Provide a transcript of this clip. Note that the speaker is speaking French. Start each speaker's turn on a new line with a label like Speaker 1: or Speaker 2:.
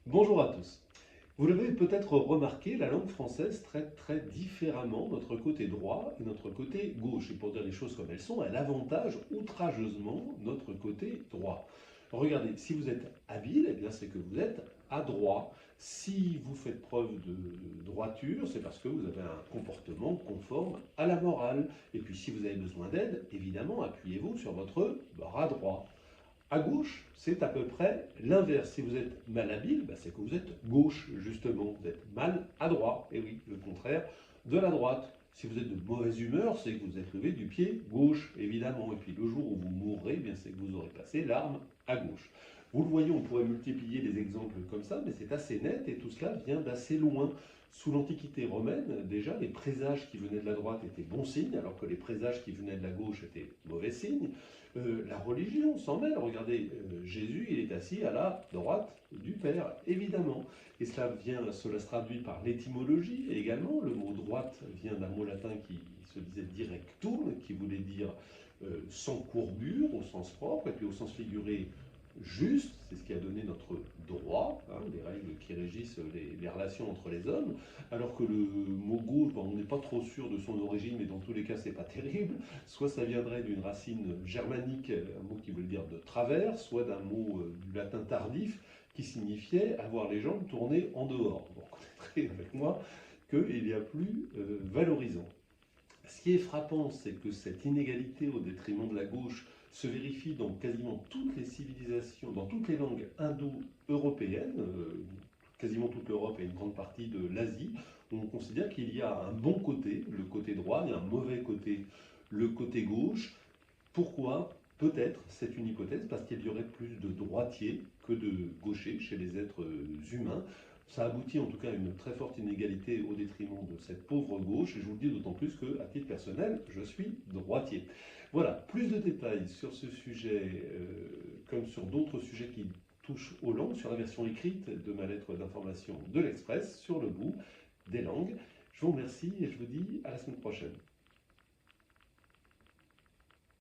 Speaker 1: Bonjour à tous. Vous l'avez peut-être remarqué, la langue française traite très différemment notre côté droit et notre côté gauche. Et pour dire les choses comme elles sont, elle avantage outrageusement notre côté droit. Regardez, si vous êtes habile, eh bien c'est que vous êtes adroit. Si vous faites preuve de droiture, c'est parce que vous avez un comportement conforme à la morale. Et puis si vous avez besoin d'aide, évidemment, appuyez-vous sur votre bras droit. À gauche, c'est à peu près l'inverse. Si vous êtes malhabile, c'est que vous êtes gauche, justement. Vous êtes mal à droite. Et oui, le contraire de la droite. Si vous êtes de mauvaise humeur, c'est que vous êtes levé du pied gauche, évidemment. Et puis le jour où vous mourrez, c'est que vous aurez passé l'arme à gauche. Vous le voyez, on pourrait multiplier des exemples comme ça, mais c'est assez net et tout cela vient d'assez loin. Sous l'Antiquité romaine, déjà, les présages qui venaient de la droite étaient bons signes, alors que les présages qui venaient de la gauche étaient mauvais signes. La religion s'en mêle. Regardez, Jésus, il est assis à la droite du Père, évidemment. Et cela se traduit par l'étymologie également. Le mot droite vient d'un mot latin qui se disait directum, qui voulait dire sans courbure au sens propre, et puis au sens figuré juste, c'est ce qui a donné notre droit, les règles qui régissent les relations entre les hommes, alors que le mot gauche, on n'est pas trop sûr de son origine, mais dans tous les cas, c'est pas terrible. Soit ça viendrait d'une racine germanique, un mot qui veut dire de travers, soit d'un mot du latin tardif qui signifiait avoir les jambes tournées en dehors. Vous reconnaîtrez avec moi qu'il y a plus valorisant. Ce qui est frappant, c'est que cette inégalité au détriment de la gauche se vérifie dans quasiment toutes les civilisations, dans toutes les langues indo-européennes, quasiment toute l'Europe et une grande partie de l'Asie, où on considère qu'il y a un bon côté, le côté droit, et un mauvais côté, le côté gauche. Pourquoi? Peut-être, c'est une hypothèse, parce qu'il y aurait plus de droitiers que de gauchers chez les êtres humains. Ça aboutit en tout cas à une très forte inégalité au détriment de cette pauvre gauche, et je vous le dis d'autant plus qu'à titre personnel, je suis droitier. Voilà, plus de détails sur ce sujet, comme sur d'autres sujets qui touchent aux langues, sur la version écrite de ma lettre d'information de l'Express, sur le bout des langues. Je vous remercie et je vous dis à la semaine prochaine.